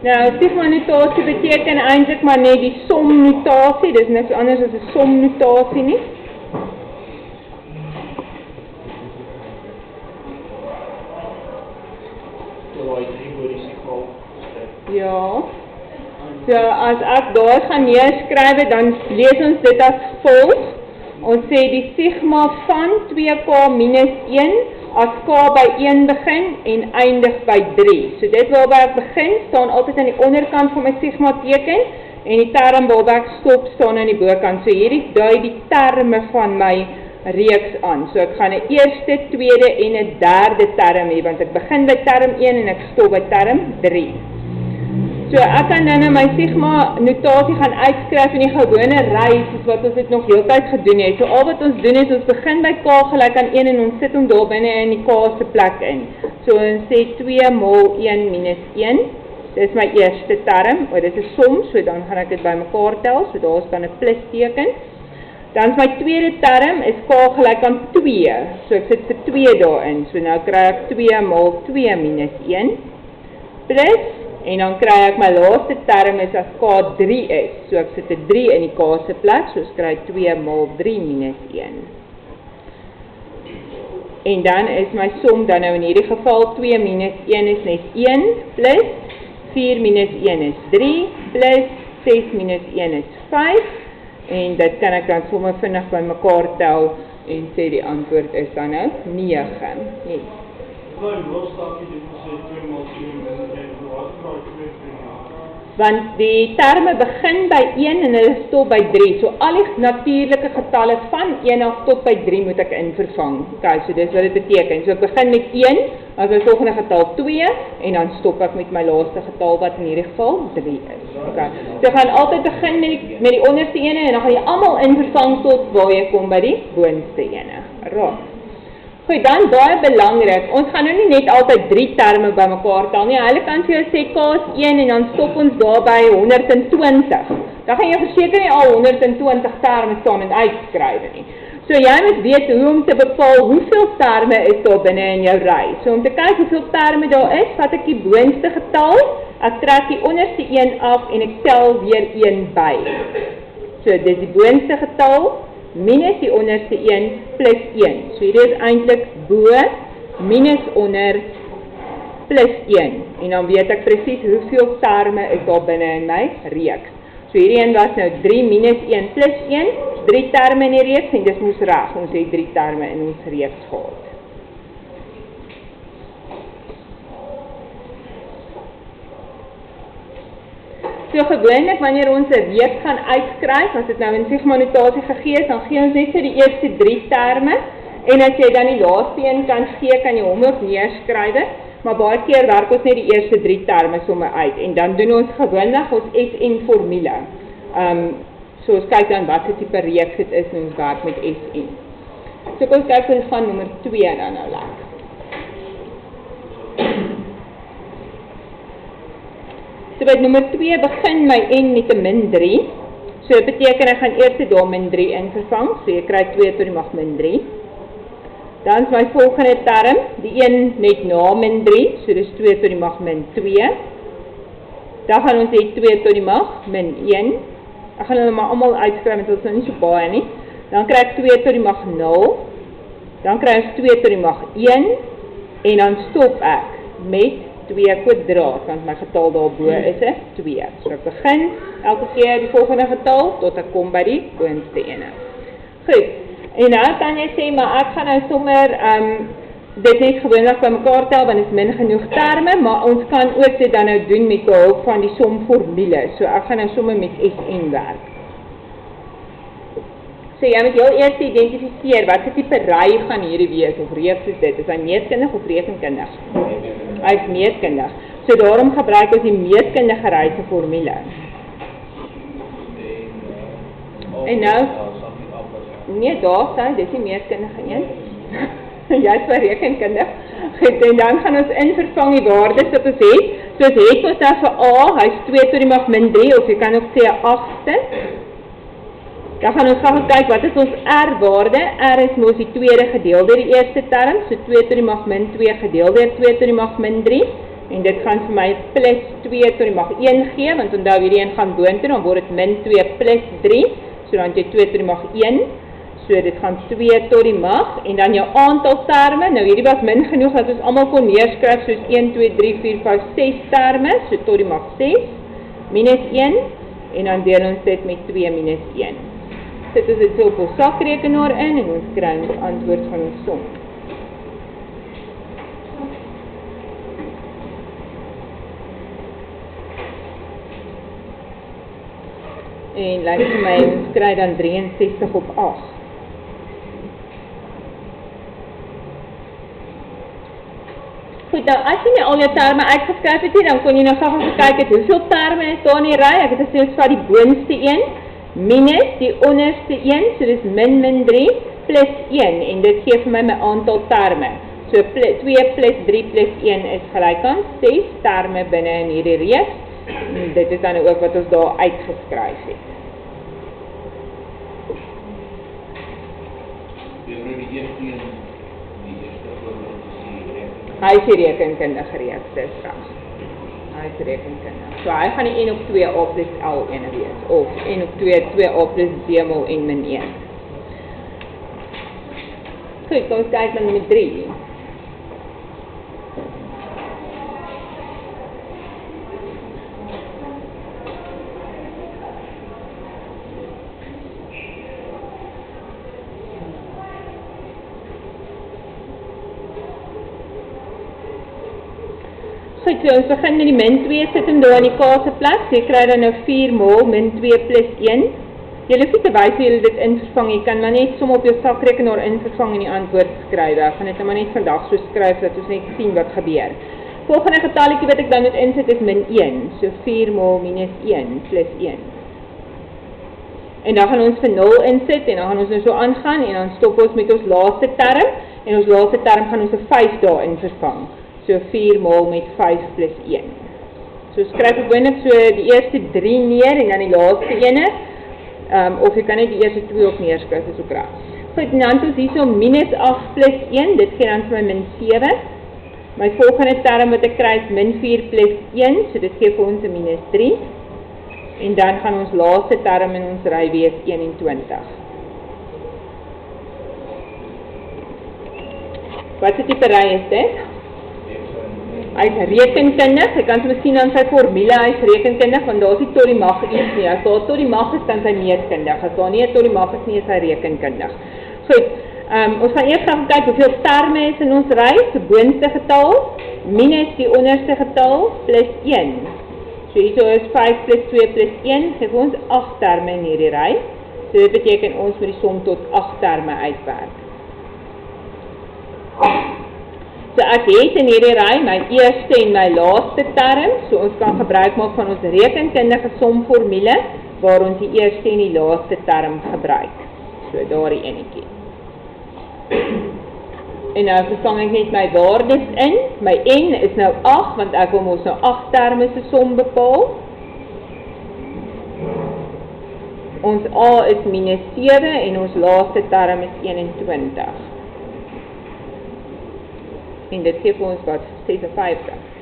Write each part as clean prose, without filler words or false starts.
Nou, sigma notasie beteken eintlik maar net die somnotasie, dis niks anders as 'n somnotasie nie. Ja. So as ek daar gaan neerskryf, dan lees ons dit as volg. Ons sê die sigma van 2k minus 1 as k by 1 begin en eindig by 3. So dit waarby ek begin, staan altyd aan die onderkant van my sigma teken en die term waarby ek stop staan aan die bokant. So hierdie dui die terme van my reeks aan. So ek gaan 'n eerste, tweede en 'n derde term hê, want ek begin by term 1 en ek stop by term 3. So ek kan nou my sigma notasie gaan uitskryf in die gewone ry, soos wat ons dit nog heeltyd gedoen het. So al wat ons doen is, ons begin by k gelyk aan 1 en ons sit hom daar binne in die k se plek in. So ons sê 2 mol 1 minus 1, dis my eerste term, dit is som, so dan gaan ek dit by mekaar tel, so daar staan 'n plus teken. Dan is my tweede term is k gelyk aan 2, so ek sit vir 2 daarin, so nou kry ek 2 mol 2 minus 1, plus, en dan kry ek my laaste term is as k 3 is, so ek sit 'n 3 in die k se plek, so ek kry 2 mol 3 minus 1. En dan is my som dan nou in hierdie geval 2 minus 1 is net 1, plus 4 minus 1 is 3, plus 6 minus 1 is 5, en dit kan ek dan sommer vinnig by mekaar tel en sê die antwoord is dan nou 9. Yes. Want die terme begin by 1 en hulle stop by 3. So al die natuurlike getalle van 1 af tot by 3 moet ek invervang. Okay, so dis wat dit beteken. So ek begin met 1, as my volgende getal 2, en dan stop ek met my laaste getal wat in hierdie geval 3 is. Okay. So ek gaan altyd begin met die onderste ene en dan gaan jy almal invervang tot waar jy kom by die boonste ene. Raak. Goed, dan baie belangrik, ons gaan nou nie net altyd 3 terme by mekaar tel nie. Hulle kan vir jou sê k is 1 en dan stop ons daar by 120. Dan gaan jy verseker nie al 120 terme staan en uitskryf nie. So jy moet weet hoe om te bepaal hoeveel terme is daar binne in jou ry. So om te kyk hoeveel terme daar is, vat ek die boonste getal, ek trek die onderste een af en ek tel weer 1 by. So dis die boonste getal minus die onderste 1 plus 1. So hierdie is eintlik bo minus onder plus 1. En dan weet ek presies hoeveel terme is daar binne in my reeks. So hierdie een was nou 3 minus 1 plus 1, 3 terme in die reeks en dis moes reg, ons het 3 terme in ons reeks gehad. So gewoonlik wanneer ons 'n reeks gaan uitskryf, as dit nou in sigma notasie gegee is, dan gee ons net vir die eerste 3 terme en as jy dan die laaste een kan gee, kan jy hom ook neerskryf. Maar baie keer werk ons net die eerste 3 terme sommer uit en dan doen ons gewoonlik ons SN formule. So ons kyk dan wat se tipe reeks dit is en ons werk met SN. So kom ons kyk ons van nommer 2 dan nou lekker. So by nommer 2 begin my n met 'n min 3. So dit beteken ek gaan eers daar min 3 invervang, so jy kry 2 tot die mag min 3. Dan is my volgende term, die een net na min 3, so dis 2 tot die mag min 2. Dan gaan ons hê 2 tot die mag min 1. Ek gaan hulle maar almal uitskryf, want dit is nou nie so baie nie. Dan kry ek 2 tot die mag 0. Dan kry ons 2 tot die mag 1. En dan stop ek met 2 kwadraat, want my getal daarbo is 'n 2. So ek begin elke keer die volgende getal, tot ek kom by die boonste ene. Goed. En nou kan jy sê, maar ek gaan nou sommer dit net gewoonlik by mekaar tel, want dit is min genoeg terme, maar ons kan ook dit dan nou doen met behulp van die somformule. So ek gaan nou sommer met SN werk. So jy moet heel eers identifiseer, wat se tipe ry gaan hierdie wees, of reeks is dit? Is hy meetkundig of rekenkundig? Hy is meetkundig. So daarom gebruik ons die meetkundige ry se formule. En nou, nee, daar staan, dis die meetkundige een. Jy is vir rekenkundig. Goed, en dan gaan ons invervang die waardes wat ons het. So ons het ons dan vir A, hy is 2 tot die mag min 3, of jy kan ook sê 'n 8ste. Dan gaan ons gaan kyk, wat is ons R waarde? R is mos die tweede gedeelde die eerste term, so 2 tot die mag min 2 gedeeld deur 2 tot die mag min 3. En dit gaan vir my plus 2 tot die mag 1 gee, want onthou hierdie een gaan boontoe, dan word dit min 2 plus 3, so dan het jy 2 tot die mag 1, so dit gaan 2 tot die mag, en dan jou aantal terme, nou hierdie was min genoeg, dat ons allemaal kon neerskryf, soos 1, 2, 3, 4, 5, 6 terme, so tot die mag 6, minus 1, en dan deel ons dit met 2 minus 1. Sit ons dit so op ons sakrekenaar in, en ons kry ons antwoord van ons som. En lyk vir my, ons kry dan 63 op 8. Goed, nou as jy nie al jou terme uitgeskryf het, dan kon jy nou gou gekyk het, hoeveel terme is daar in die ry? Ek het gesê, ons vat die boonste 1, minus die onderste 1, so dis min 3, plus 1, en dit gee vir my aantal terme. So 2 plus 3 plus 1 is gelyk aan 6 terme binne in hierdie reeks. En dit is dan ook wat ons daar uitgeskryf het. Hy is die rekenkundige reeks, dis reg. Hy is rekenkundig. So hy gaan die n op 2a plus l1 wees, of n op 2a plus b mol n min 1. Goed, kom ons kyk met 3. Goed, so ons begin met die min 2, sit hem daar in die kase plek, so jy kry dan nou 4 mol, min 2 plus 1. Jy hoef nie te wys hoe jy dit invervang, jy kan maar net som op jou sakrekenaar invervang en die antwoord skryf. Ek gaan dit maar net vandag so skryf, dat ons net sien wat gebeur. Volgende getalletjie wat ek dan moet insit is min 1, so 4 mol minus 1 plus 1. En dan gaan ons vir 0 insit, en dan gaan ons nou so aangaan, en dan stop ons met ons laaste term, en ons laaste term gaan ons 'n 5 daar in vervang. So 4 mol met 5 plus 1. So skryf ek gewoonlik so die eerste 3 neer en dan die laaste ene. Of jy kan net die eerste 2 ook neerskryf, is ook reg. Goed, en dan het ons hier so minus 8 plus 1, dit gee dan vir my min 7. My volgende term wat ek kry is min 4 plus 1, so dit gee vir ons 'n minus 3. En dan gaan ons laaste term in ons ry wees 21. Wat se tipe ry is dit? Hy is rekenkundig, jy kan so miskien aan sy formule, hy is rekenkundig, want daar is nie tot die mag iets nie. As daar tot die mag is, dan is hy meetkundig. As daar nie tot die mag is nie, is hy rekenkundig. Goed, ons gaan eers gaan kyk hoeveel terme is in ons ry, so boonste getal, minus die onderste getal, plus 1. So hier is 5 plus 2 plus 1, geef ons 8 terme in hierdie ry. So dit beteken ons moet die som tot 8 terme uitwerk. So ek het in hierdie ry my eerste en my laaste term, so ons kan gebruik maak van ons rekenkundige somformule, waar ons die eerste en die laaste term gebruik. So daar die enetjie. En nou vervang ek net my waardes in, my n is nou 8, want ek wil ons nou 8 terme se som bepaal. Ons a is minus 7 en ons laaste term is 21. En dit gee vir ons wat 56.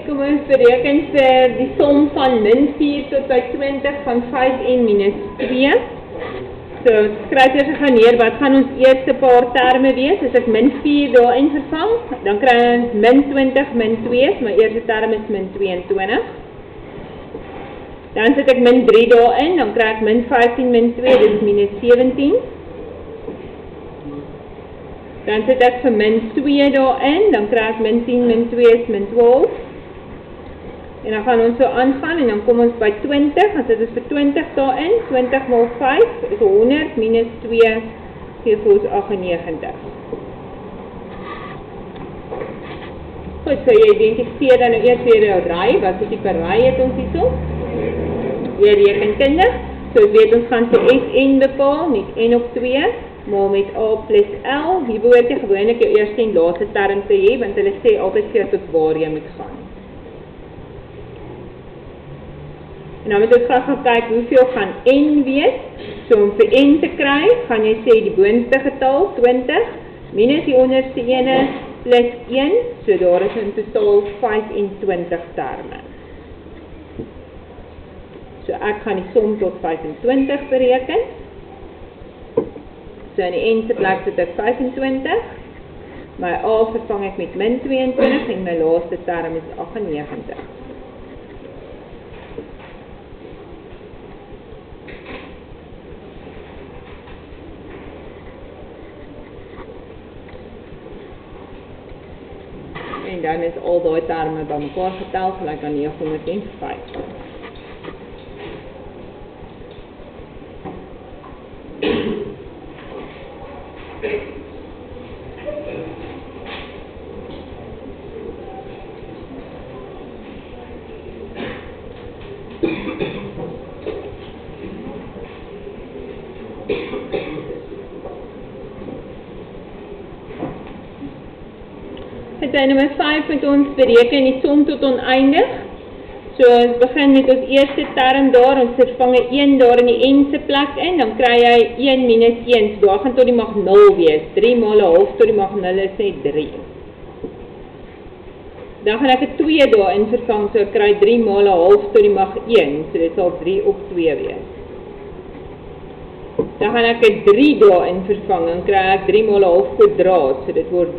Kom ons bereken vir die som van min 4 tot by 20 van 5 en minus 2. So, skryf eers gaan neer, wat gaan ons eerste paar terme wees? As ek min 4 daarin vervang, dan kry ons min 20, min 2, my eerste term is min 22. Dan sit ek min 3 daarin, dan kry ek min 15, min 2, dit is minus 17. Dan sit ek vir min 2 daarin, dan kry ek min 10, min 2 is min 12. En dan gaan ons so aangaan en dan kom ons by 20, dan sit ons vir 20 daarin, 20 mal 5 is 100, minus 2 gee vir ons 98. Goed, so jy identifiseer dan nou eers weer jou ry, wat is die per ry het ons hierso? Weer rekenkundig, so weet ons gaan vir Sn bepaal, met N op 2, maar met A plus L, hier behoort jy gewoonlik jou eerste en laaste term te hê, want hulle sê altyd vir tot waar jy moet gaan. En dan moet ons gaan kyk hoeveel gaan N wees, so om vir N te kry, gaan jy sê die boonste getal, 20, minus die onderste ene, plus 1, so daar is in totaal 25 terme. So ek gaan die som tot 25 bereken. So in die N se plek sit ek 25. My A vervang ek met min 22 en my laaste term is 98. En dan is al daai terme bymekaar getel gelyk aan 905. By nummer 5 moet ons bereken die som tot oneindig. So ons begin met ons eerste term daar, ons vervang 1 daar in die N se plek in, dan kry jy 1 minus 1, so daar gaan tot die mag 0 wees, 3 maal 'n half tot die mag 0 is net 3. Dan gaan ek 'n 2 daar in vervang, so ek kry 3 maal 'n half tot die mag 1, so dit sal 3 op 2 wees. Dan gaan ek 'n 3 daar in vervang, dan kry ek 3 maal 'n half kwadraat, so dit word 3